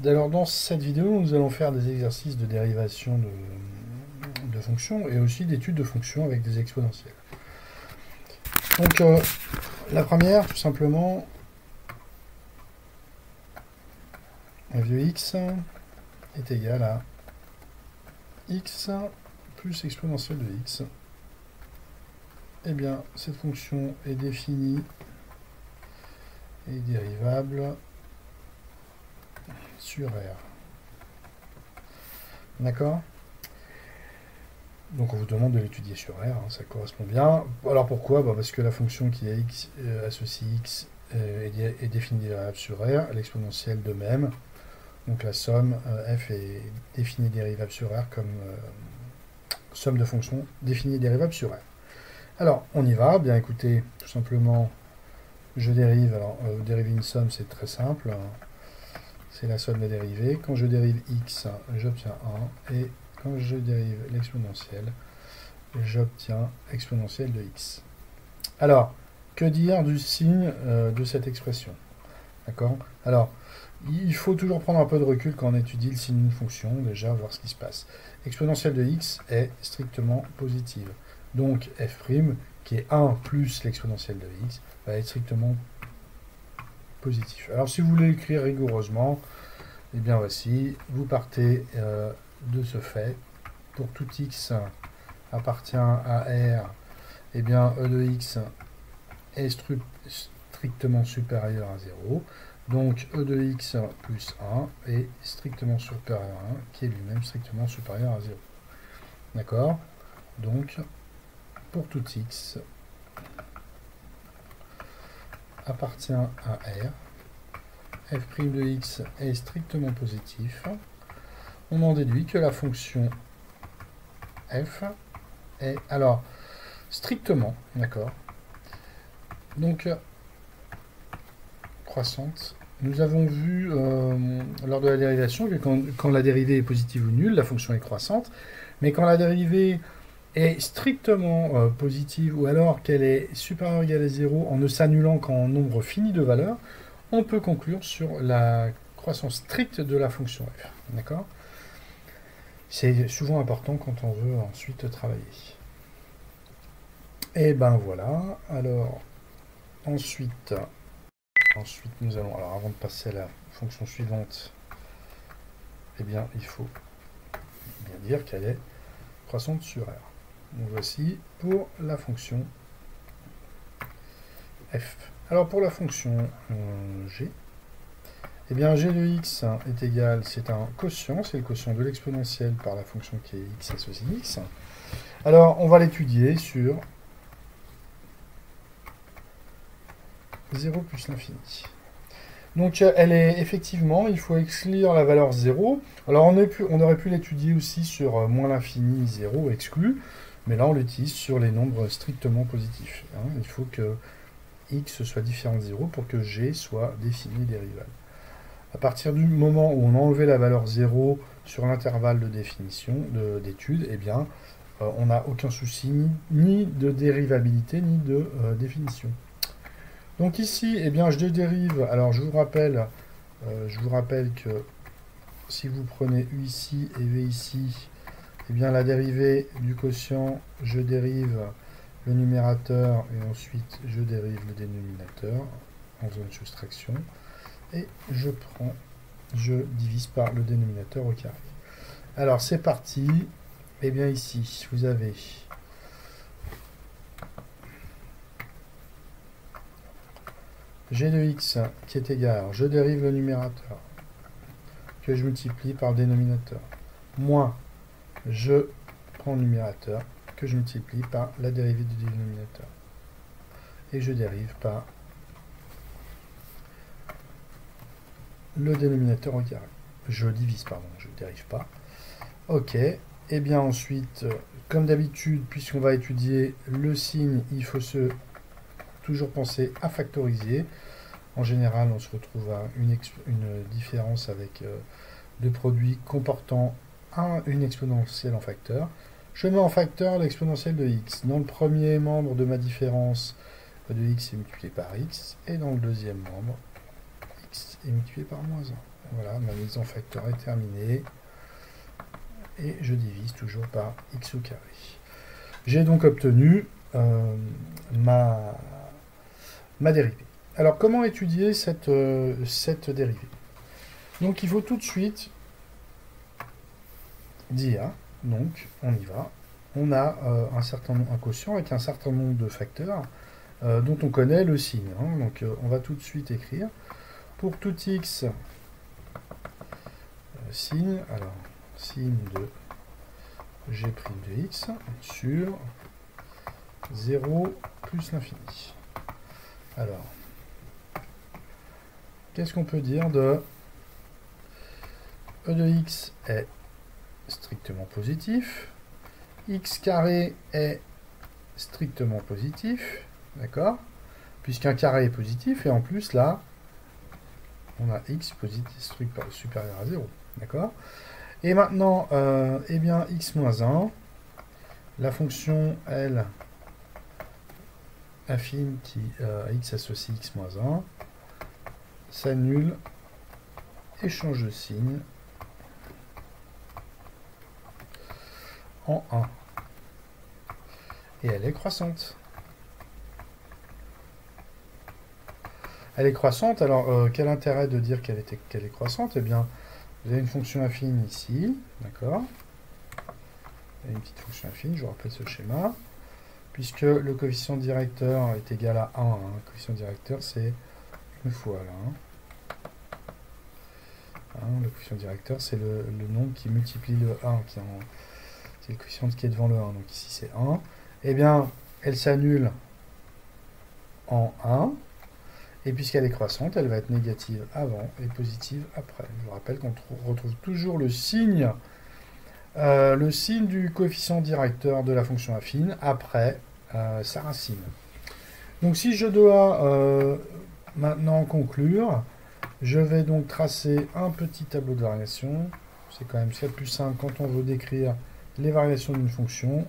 Alors dans cette vidéo, nous allons faire des exercices de dérivation de fonctions et aussi d'études de fonctions avec des exponentielles. Donc la première, tout simplement, f de x est égal à x plus exponentielle de x. Eh bien, cette fonction est définie et dérivable sur R. D'accord? Donc on vous demande de l'étudier sur R, hein, ça correspond bien. Alors pourquoi? Parce que la fonction qui est x associe x est définie dérivable sur R, l'exponentielle de même. Donc la somme f est définie dérivable sur R comme somme de fonctions définie dérivable sur R. Alors on y va, bien écoutez, tout simplement je dérive, alors dériver une somme c'est très simple, c'est la somme des dérivées. Quand je dérive x, j'obtiens 1, et quand je dérive l'exponentielle, j'obtiens exponentielle de x. Alors, que dire du signe de cette expression? D'accord? Alors, il faut toujours prendre un peu de recul quand on étudie le signe d'une fonction, déjà voir ce qui se passe. Exponentielle de x est strictement positive. Donc f', qui est 1 plus l'exponentielle de x, va être strictement positif. Alors si vous voulez l'écrire rigoureusement, eh bien voici, vous partez de ce fait. Pour tout x appartient à R, eh bien e de x est strictement supérieur à 0. Donc e de x plus 1 est strictement supérieur à 1, qui est lui-même strictement supérieur à 0. D'accord? Donc, pour tout x appartient à R, f' de x est strictement positif. On en déduit que la fonction f est, alors, strictement, d'accord, donc croissante. Nous avons vu lors de la dérivation que quand la dérivée est positive ou nulle, la fonction est croissante, mais quand la dérivée est strictement positive ou alors qu'elle est supérieure ou égale à 0 en ne s'annulant qu'en nombre fini de valeurs, on peut conclure sur la croissance stricte de la fonction f. D'accord? C'est souvent important quand on veut ensuite travailler. Et ben voilà. Alors, ensuite nous allons, alors avant de passer à la fonction suivante, eh bien, il faut bien dire qu'elle est croissante sur R. Donc voici pour la fonction f. Alors pour la fonction g, eh bien g de x est égal, c'est un quotient, c'est le quotient de l'exponentielle par la fonction qui est x associe x. Alors on va l'étudier sur 0 plus l'infini. Donc elle est effectivement, il faut exclure la valeur 0. Alors on aurait pu l'étudier aussi sur moins l'infini, 0 exclu, mais là on l'utilise sur les nombres strictement positifs. Hein. Il faut que x soit différent de 0 pour que g soit défini dérivable. À partir du moment où on a enlevé la valeur 0 sur l'intervalle de définition, d'étude, eh bien on n'a aucun souci ni de dérivabilité ni de définition. Donc ici, eh bien, je dérive. Alors, je vous rappelle que si vous prenez u ici et v ici, eh bien, la dérivée du quotient, je dérive le numérateur et ensuite je dérive le dénominateur en faisant une soustraction. Et je divise par le dénominateur au carré. Alors, c'est parti. Eh bien, ici, vous avez g de x qui est égal, alors je dérive le numérateur, que je multiplie par le dénominateur, moins je prends le numérateur, que je multiplie par la dérivée du dénominateur. Et je dérive par le dénominateur au carré. Je divise, pardon, je ne dérive pas. Ok, et bien ensuite, comme d'habitude, puisqu'on va étudier le signe, il faut toujours penser à factoriser. En général, on se retrouve à une différence avec deux produits comportant une exponentielle en facteur. Je mets en facteur l'exponentielle de x. Dans le premier membre de ma différence, de x est multiplié par x, et dans le deuxième membre, x est multiplié par moins 1. Voilà, ma mise en facteur est terminée. Et je divise toujours par x au carré. J'ai donc obtenu ma dérivée. Alors, comment étudier cette dérivée? Donc, il faut tout de suite dire, donc, on y va. On a un quotient avec un certain nombre de facteurs dont on connaît le signe. Hein. Donc, on va tout de suite écrire. Pour tout x, signe, alors, signe de g' de x sur 0 plus l'infini. Alors, qu'est-ce qu'on peut dire de e de x est strictement positif, x carré est strictement positif, d'accord? Puisqu'un carré est positif, et en plus là, on a x positif supérieur à 0, d'accord? Et maintenant, eh bien, x moins 1, la fonction, elle, affine qui x associe x moins 1, s'annule et change de signe en 1. Et elle est croissante. Elle est croissante, alors quel intérêt de dire qu'elle est croissante? Eh bien, vous avez une fonction affine ici, d'accord? Une petite fonction affine, je vous rappelle ce schéma. Puisque le coefficient directeur est égal à 1, hein. Le coefficient directeur, c'est une fois là. Hein, le coefficient directeur, c'est le nombre qui multiplie le 1, c'est le coefficient qui est devant le 1. Donc ici, c'est 1. Eh bien, elle s'annule en 1. Et puisqu'elle est croissante, elle va être négative avant et positive après. Je vous rappelle qu'on retrouve toujours le signe du coefficient directeur de la fonction affine après sa racine. Donc si je dois maintenant conclure, je vais donc tracer un petit tableau de variation. C'est quand même ce qu'il y a de plus simple quand on veut décrire les variations d'une fonction.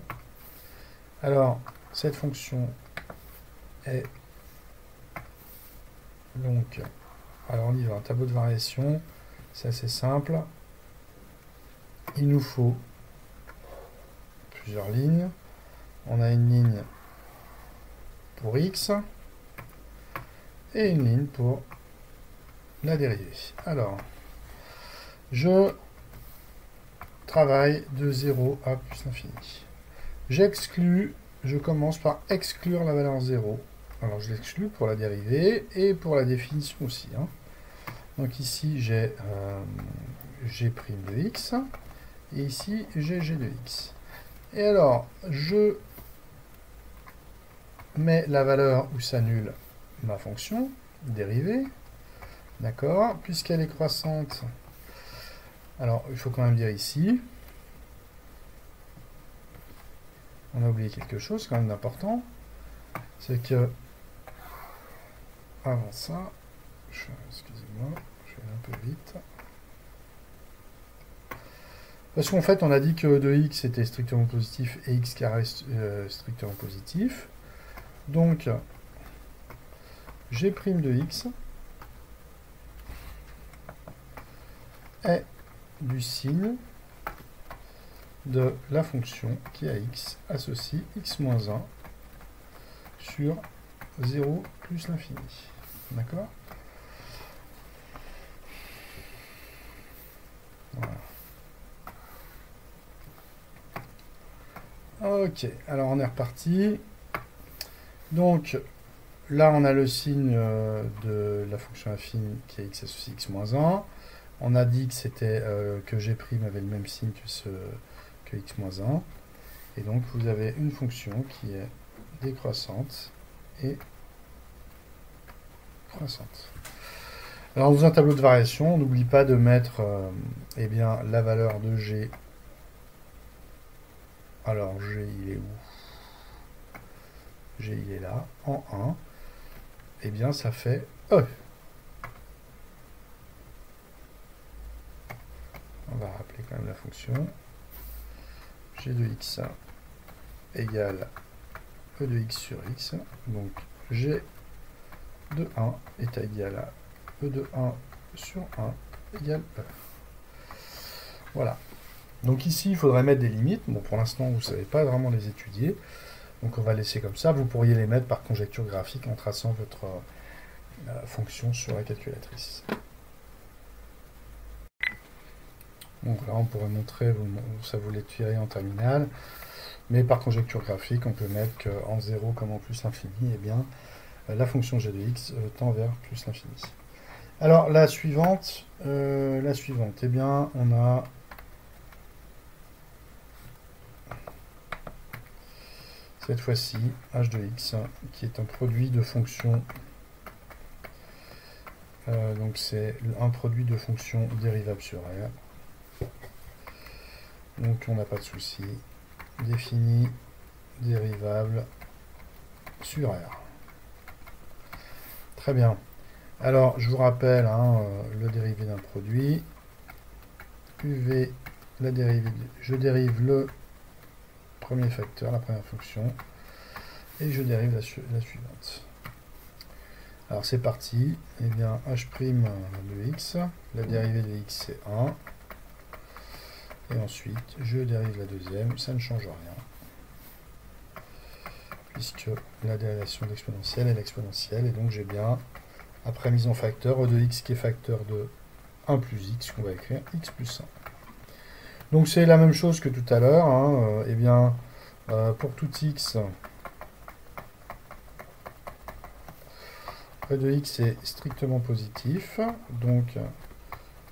Alors, cette fonction est donc, alors on y va, un tableau de variation, c'est assez simple. Il nous faut plusieurs lignes. On a une ligne pour x et une ligne pour la dérivée. Alors, je travaille de 0 à plus l'infini. J'exclus, je commence par exclure la valeur 0. Alors je l'exclus pour la dérivée et pour la définition aussi. Hein. Donc ici j'ai g' de x et ici j'ai g de x. Et alors je mets la valeur où s'annule ma fonction dérivée. D'accord? Puisqu'elle est croissante, alors il faut quand même dire ici, on a oublié quelque chose quand même d'important, c'est que avant ça, excusez-moi, je vais un peu vite. Parce qu'en fait, on a dit que e de x était strictement positif et x carré strictement positif. Donc, g' de x est du signe de la fonction qui à x associe x moins 1 sur 0 plus l'infini. D'accord? Voilà. Ok, alors on est reparti. Donc, là on a le signe de la fonction affine qui est x associe x moins 1. On a dit que c'était que g' avait le même signe que x moins 1. Et donc vous avez une fonction qui est décroissante et croissante. Alors dans un tableau de variation, on n'oublie pas de mettre eh bien, la valeur de g. Alors g il est où? G il est là, en 1. Eh bien ça fait E. On va rappeler quand même la fonction. G de x égale E de x sur x. Donc G de 1 est égal à E de 1 sur 1 égale E. Voilà. Donc ici, il faudrait mettre des limites. Bon, pour l'instant, vous ne savez pas vraiment les étudier. Donc on va laisser comme ça. Vous pourriez les mettre par conjecture graphique en traçant votre fonction sur la calculatrice. Donc là, on pourrait montrer, ça vous l'étudierez en terminale. Mais par conjecture graphique, on peut mettre qu'en 0 comme en plus l'infini, eh bien, la fonction g de x tend vers plus l'infini. Alors, la suivante, eh bien, on a cette fois-ci h de x, qui est un produit de fonctions. Donc, c'est un produit de fonctions dérivable sur R. Donc, on n'a pas de souci. Défini dérivable sur R. Très bien. Alors, je vous rappelle le dérivé d'un produit. UV, la dérivée, je dérive le premier facteur, la première fonction, et je dérive la suivante. Alors, c'est parti. Eh bien, h' de x, la dérivée de x, c'est 1. Et ensuite, je dérive la deuxième, ça ne change rien. Puisque la dérivation d'exponentielle est l'exponentielle, et donc j'ai bien, après mise en facteur, e de x qui est facteur de 1 plus x, qu'on va écrire x plus 1. Donc c'est la même chose que tout à l'heure. Eh bien, pour tout x, e de x est strictement positif, donc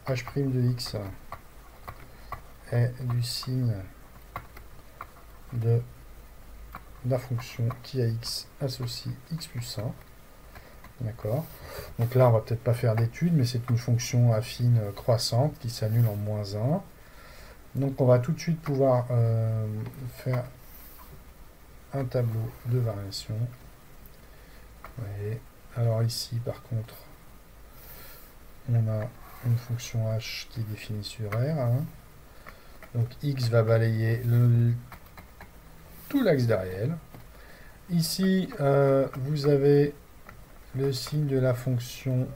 h' de x est du signe de la fonction qui à x associe x plus 1. D'accord. Donc là, on va peut-être pas faire d'étude, mais c'est une fonction affine croissante qui s'annule en moins 1. Donc on va tout de suite pouvoir faire un tableau de variation. Vous voyez. Alors ici, par contre, on a une fonction h qui est définie sur R. Donc x va balayer tout l'axe d'Ariel. Ici, vous avez le signe de la fonction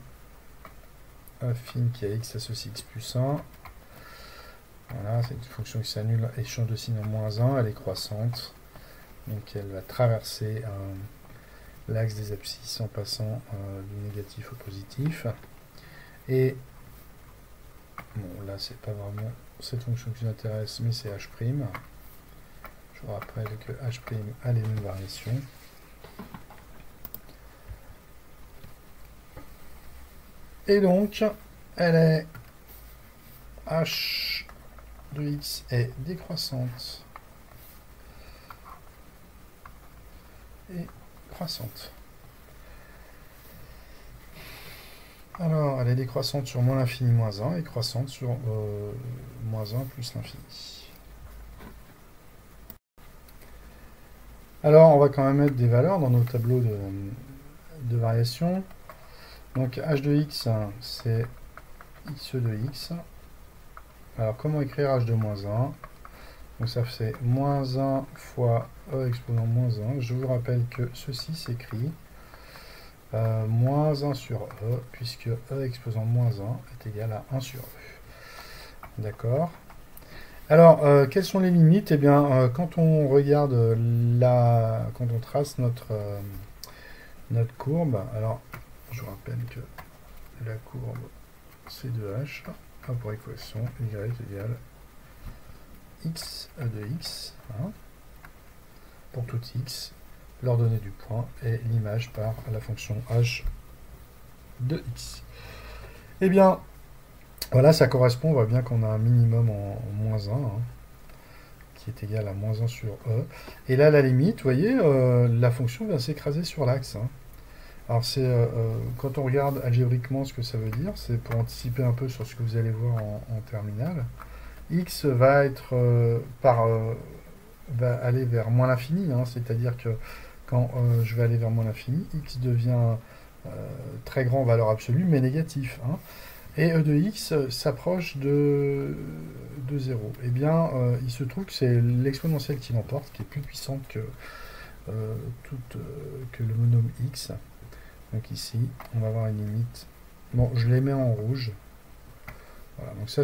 affine qui a x associe x plus 1. Voilà, c'est une fonction qui s'annule et change de signe en moins 1. Elle est croissante. Donc elle va traverser l'axe des abscisses en passant du négatif au positif. Et bon, là, c'est pas vraiment cette fonction qui nous intéresse, mais c'est h'. Je vous rappelle que h' a les mêmes variations. Et donc, elle est h de x est décroissante et croissante. Alors, elle est décroissante sur moins l'infini moins 1 et croissante sur moins 1 plus l'infini. Alors, on va quand même mettre des valeurs dans nos tableaux de variation. Donc, h de x, c'est x de x. Alors, comment écrire h de moins 1? Donc, ça fait moins 1 fois e exposant moins 1. Je vous rappelle que ceci s'écrit moins 1 sur e, puisque e exposant moins 1 est égal à 1 sur e. D'accord. Alors, quelles sont les limites? Eh bien, quand on regarde quand on trace notre courbe, alors, je vous rappelle que la courbe, c'est 2h, pour équation, y égale x de x, pour tout x, l'ordonnée du point et l'image par la fonction h de x. Eh bien, voilà, ça correspond, on voit bien qu'on a un minimum en moins 1, qui est égal à moins 1 sur e. Et là, la limite, vous voyez, la fonction va s'écraser sur l'axe. Alors, c'est quand on regarde algébriquement ce que ça veut dire, c'est pour anticiper un peu sur ce que vous allez voir en terminale. X va être va aller vers moins l'infini, c'est-à-dire que quand je vais aller vers moins l'infini, x devient très grand en valeur absolue, mais négatif. Et e de x s'approche de 0. Eh bien, il se trouve que c'est l'exponentielle qui l'emporte, qui est plus puissante que le monome x. Donc ici, on va avoir une limite Bon, je les mets en rouge. Voilà, donc ça